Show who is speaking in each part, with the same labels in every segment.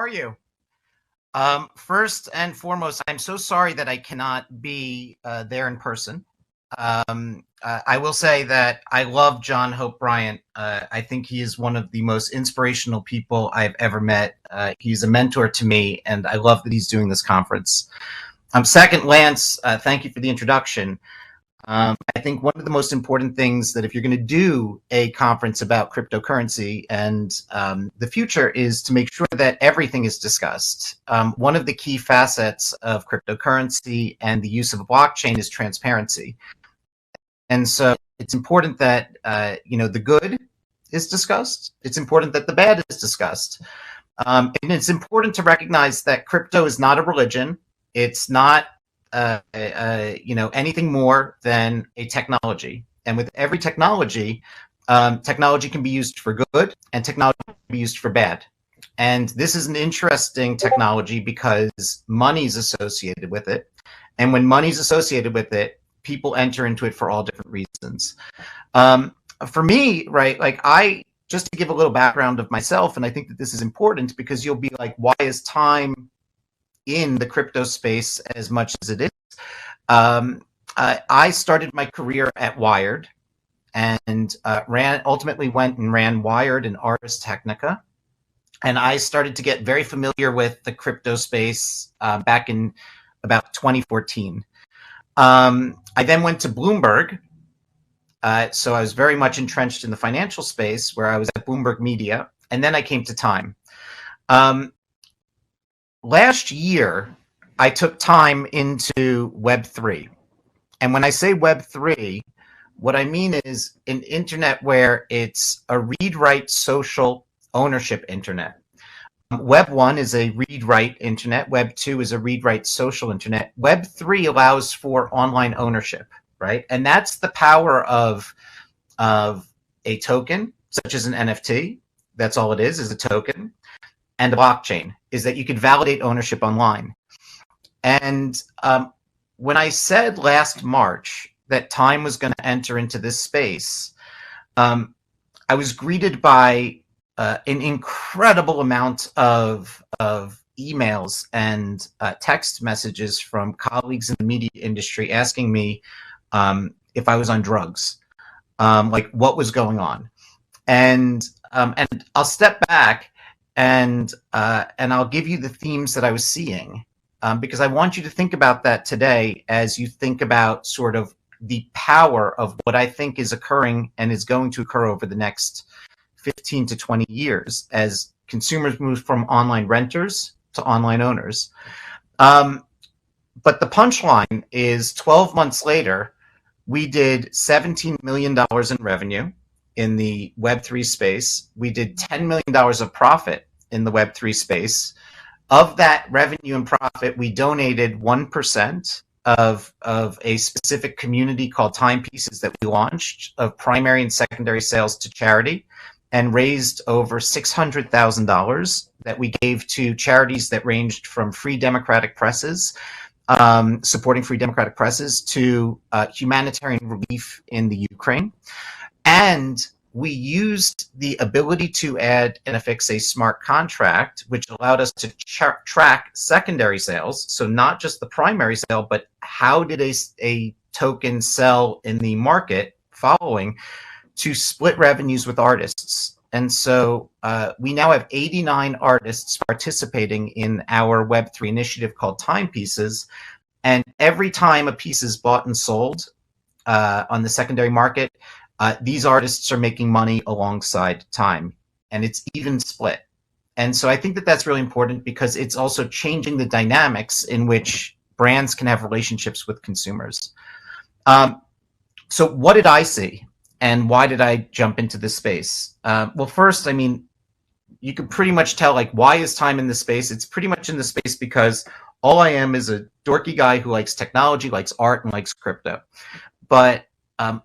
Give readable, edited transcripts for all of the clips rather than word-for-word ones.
Speaker 1: are you? First and foremost, I'm so sorry that I cannot be there in person. I will say that I love John Hope Bryant. I think he is one of the most inspirational people I've ever met. He's a mentor to me, and I love that he's doing this conference. Second, Lance, thank you for the introduction. I think one of the most important things that if you're going to do a conference about cryptocurrency and the future is to make sure that everything is discussed. One of the key facets of cryptocurrency and the use of a blockchain is transparency. And so it's important that, the good is discussed. It's important that the bad is discussed. And it's important to recognize that crypto is not a religion. It's not anything more than a technology. And with every technology, technology can be used for good and technology can be used for bad. And this is an interesting technology because money's associated with it. And when money's associated with it, people enter into it for all different reasons. For me, right, just to give a little background of myself, and I think that this is important because you'll be like, why is time in the crypto space as much as it is? I started my career at Wired and ultimately went and ran Wired and Ars Technica. And I started to get very familiar with the crypto space back in about 2014. I then went to Bloomberg. So I was very much entrenched in the financial space where I was at Bloomberg Media. And then I came to Time. Last year, I took Time into Web3. And when I say Web3, what I mean is an internet where it's a read-write social ownership internet. Web 1 is a read-write internet. Web 2 is a read-write social internet. Web 3 allows for online ownership, right? And that's the power of a token, such as an NFT. That's all it is a token. And a blockchain is that you could validate ownership online. And when I said last March that Time was going to enter into this space, I was greeted by an incredible amount of emails and text messages from colleagues in the media industry asking me if I was on drugs, like what was going on. And I'll step back and I'll give you the themes that I was seeing, because I want you to think about that today as you think about sort of the power of what I think is occurring and is going to occur over the next 15 to 20 years as consumers move from online renters to online owners. But the punchline is 12 months later, we did $17 million in revenue in the Web3 space. We did $10 million of profit in the Web3 space. Of that revenue and profit, we donated 1% of a specific community called Timepieces that we launched of primary and secondary sales to charity, and raised over $600,000 that we gave to charities that ranged from free democratic presses, supporting free democratic presses, to humanitarian relief in the Ukraine. And we used the ability to add and affix a smart contract, which allowed us to track secondary sales. So not just the primary sale, but how did a token sell in the market following, to split revenues with artists. And so we now have 89 artists participating in our Web3 initiative called Timepieces. And every time a piece is bought and sold on the secondary market, these artists are making money alongside Time, and it's even split. And so I think that that's really important because it's also changing the dynamics in which brands can have relationships with consumers. So what did I see? And why did I jump into this space? Well, first, I mean, you can pretty much tell, like, why is Time in this space? It's pretty much in the space because all I am is a dorky guy who likes technology, likes art, and likes crypto. But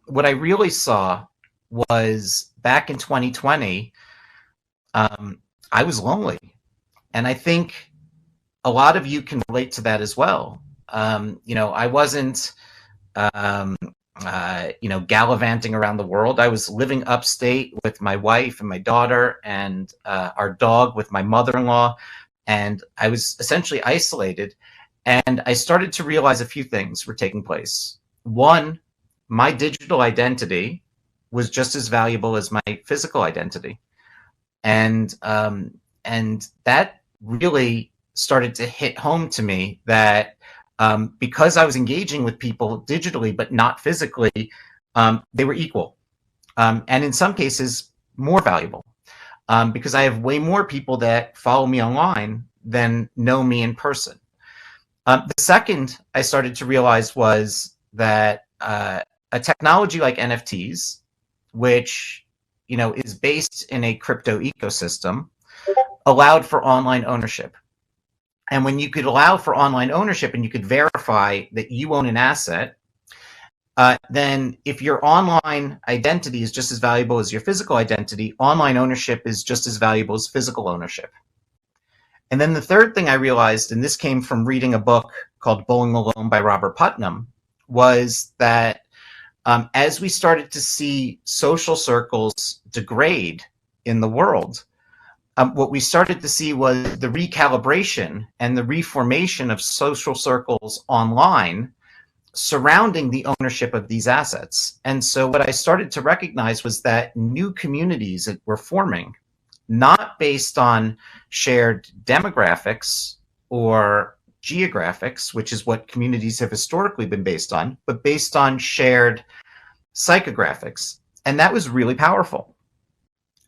Speaker 1: what I really saw was back in 2020, I was lonely. And I think a lot of you can relate to that as well. I wasn't gallivanting around the world. I was living upstate with my wife and my daughter and our dog with my mother-in-law. and I was essentially isolated. And I started to realize a few things were taking place. One, my digital identity was just as valuable as my physical identity, and that really started to hit home to me that because I was engaging with people digitally but not physically, they were equal, and in some cases more valuable, because I have way more people that follow me online than know me in person. The second I started to realize was that a technology like NFTs, which is based in a crypto ecosystem, allowed for online ownership. And when you could allow for online ownership and you could verify that you own an asset, then if your online identity is just as valuable as your physical identity, online ownership is just as valuable as physical ownership. And then the third thing I realized, and this came from reading a book called Bowling Alone by Robert Putnam, was that as we started to see social circles degrade in the world, what we started to see was the recalibration and the reformation of social circles online surrounding the ownership of these assets. And so what I started to recognize was that new communities that were forming, not based on shared demographics or geographics, which is what communities have historically been based on, but based on shared psychographics. And that was really powerful.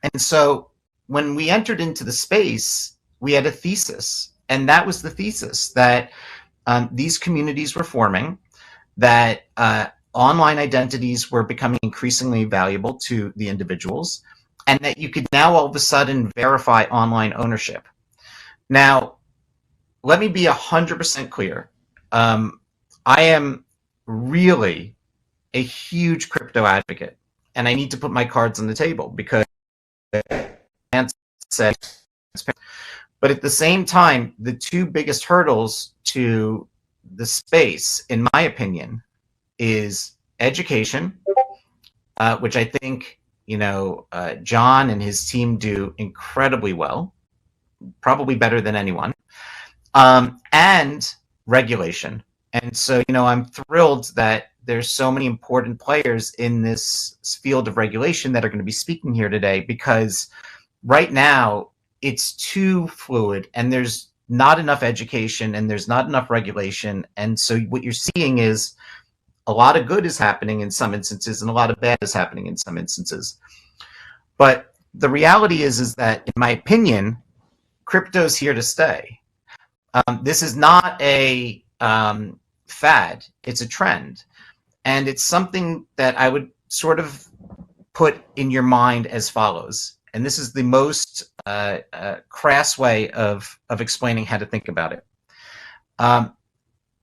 Speaker 1: And so when we entered into the space, we had a thesis. And that was the thesis that these communities were forming, that online identities were becoming increasingly valuable to the individuals, and that you could now all of a sudden verify online ownership. Now, let me be 100% clear. I am really a huge crypto advocate, and I need to put my cards on the table because but at the same time, the two biggest hurdles to the space, in my opinion, is education, which I think John and his team do incredibly well, probably better than anyone, and regulation. And so, I'm thrilled that there's so many important players in this field of regulation that are going to be speaking here today, because right now it's too fluid and there's not enough education and there's not enough regulation. And so what you're seeing is a lot of good is happening in some instances and a lot of bad is happening in some instances. But the reality is that, in my opinion, crypto's here to stay. This is not a fad, it's a trend. And it's something that I would sort of put in your mind as follows. And this is the most crass way of explaining how to think about it.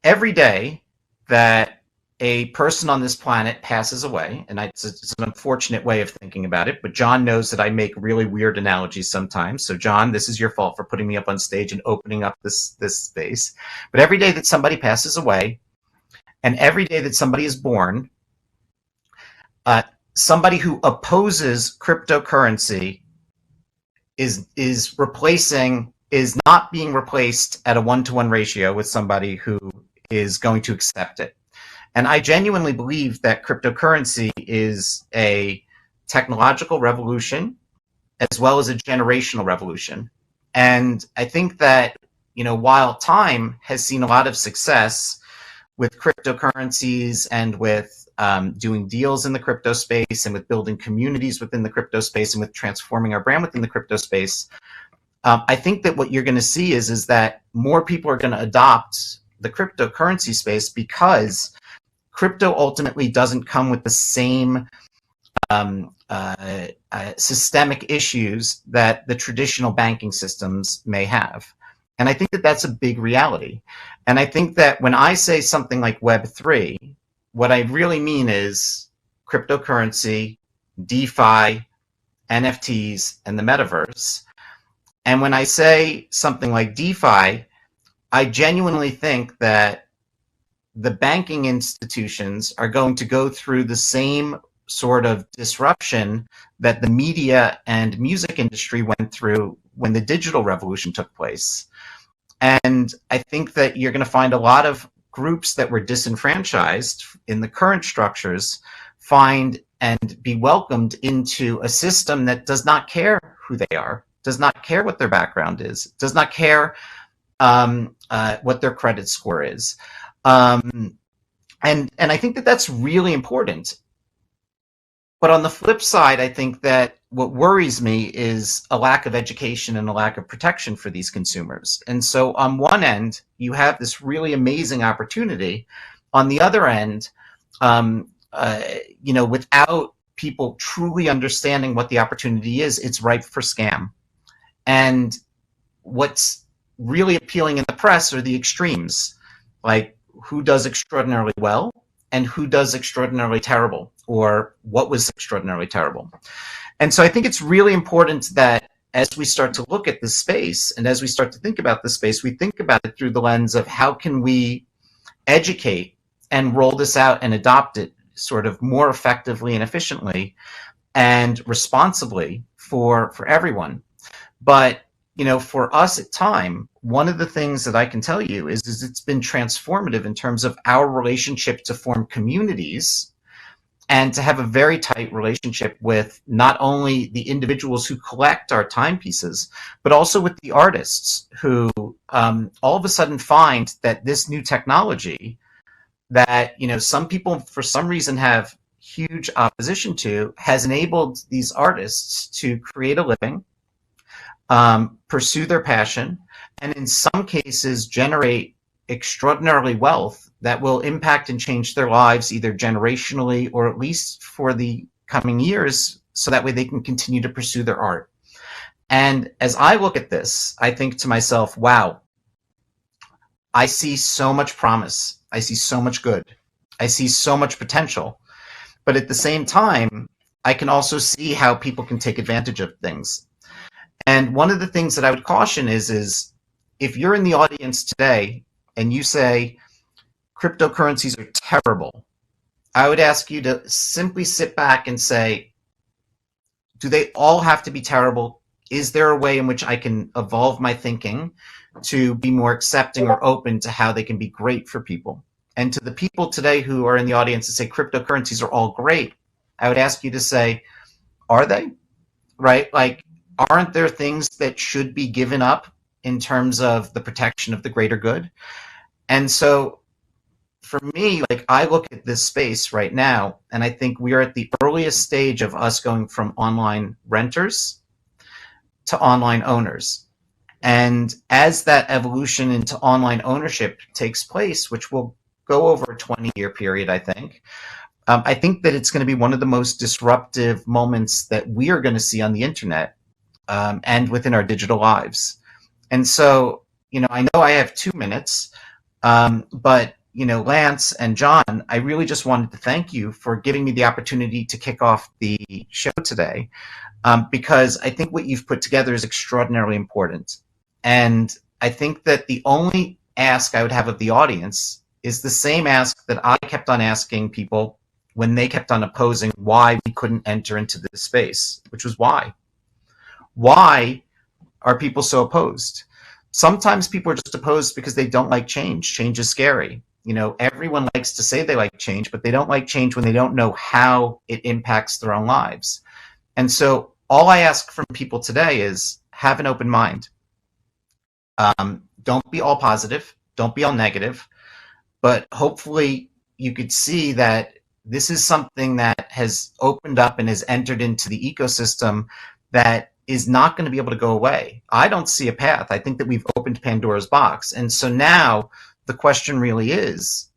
Speaker 1: Every day that a person on this planet passes away, and it's an unfortunate way of thinking about it, but John knows that I make really weird analogies sometimes. So John, this is your fault for putting me up on stage and opening up this space. But every day that somebody passes away, and every day that somebody is born, somebody who opposes cryptocurrency is not being replaced at a 1-to-1 ratio with somebody who is going to accept it. And I genuinely believe that cryptocurrency is a technological revolution as well as a generational revolution. And I think that, while time has seen a lot of success with cryptocurrencies and with doing deals in the crypto space and with building communities within the crypto space and with transforming our brand within the crypto space, I think that what you're going to see is that more people are going to adopt the cryptocurrency space, because crypto ultimately doesn't come with the same systemic issues that the traditional banking systems may have. And I think that that's a big reality. And I think that when I say something like Web3, what I really mean is cryptocurrency, DeFi, NFTs, and the metaverse. And when I say something like DeFi, I genuinely think that the banking institutions are going to go through the same sort of disruption that the media and music industry went through when the digital revolution took place. And I think that you're going to find a lot of groups that were disenfranchised in the current structures find and be welcomed into a system that does not care who they are, does not care what their background is, does not care what their credit score is. And I think that that's really important. But on the flip side, I think that what worries me is a lack of education and a lack of protection for these consumers. And so on one end, you have this really amazing opportunity. On the other end, without people truly understanding what the opportunity is, it's ripe for scam. And what's really appealing in the press are the extremes, like who does extraordinarily well and who does extraordinarily terrible, or what was extraordinarily terrible. And so I think it's really important that as we start to look at this space and as we start to think about this space, we think about it through the lens of how can we educate and roll this out and adopt it sort of more effectively and efficiently and responsibly for everyone. But for us at Time, one of the things that I can tell you is it's been transformative in terms of our relationship to form communities and to have a very tight relationship with not only the individuals who collect our timepieces, but also with the artists who all of a sudden find that this new technology that some people for some reason have huge opposition to has enabled these artists to create a living, pursue their passion, and in some cases generate extraordinarily wealth that will impact and change their lives either generationally or at least for the coming years, so that way they can continue to pursue their art. And as I look at this, I think to myself, wow, I see so much promise. I see so much good. I see so much potential. But at the same time, I can also see how people can take advantage of things. And one of the things that I would caution is if you're in the audience today and you say cryptocurrencies are terrible, I would ask you to simply sit back and say, do they all have to be terrible? Is there a way in which I can evolve my thinking to be more accepting or open to how they can be great for people? And to the people today who are in the audience and say cryptocurrencies are all great, I would ask you to say, are they? Right? Like, aren't there things that should be given up in terms of the protection of the greater good? And so for me, like, I look at this space right now, and I think we are at the earliest stage of us going from online renters to online owners. And as that evolution into online ownership takes place, which will go over a 20-year period, I think that it's going to be one of the most disruptive moments that we are going to see on the internet and within our digital lives. And so, I know I have 2 minutes, but Lance and John, I really just wanted to thank you for giving me the opportunity to kick off the show today, because I think what you've put together is extraordinarily important. And I think that the only ask I would have of the audience is the same ask that I kept on asking people when they kept on opposing why we couldn't enter into this space, which was why. Why are people so opposed? Sometimes people are just opposed because they don't like change. Change is scary. Everyone likes to say they like change, but they don't like change when they don't know how it impacts their own lives. And so all I ask from people today is have an open mind. Don't be all positive. Don't be all negative. But hopefully you could see that this is something that has opened up and has entered into the ecosystem that is not going to be able to go away. I don't see a path. I think that we've opened Pandora's box. And so now the question really is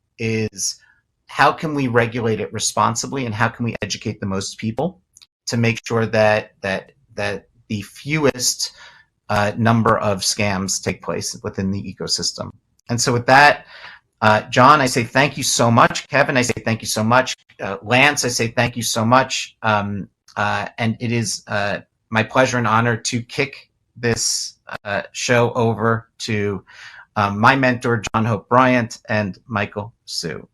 Speaker 1: how can we regulate it responsibly, and how can we educate the most people to make sure that the fewest number of scams take place within the ecosystem. And so with that, John, I say thank you so much. Kevin, I say thank you so much. Lance, I say thank you so much. And it is my pleasure and honor to kick this show over to my mentor, John Hope Bryant, and Michael Hsu.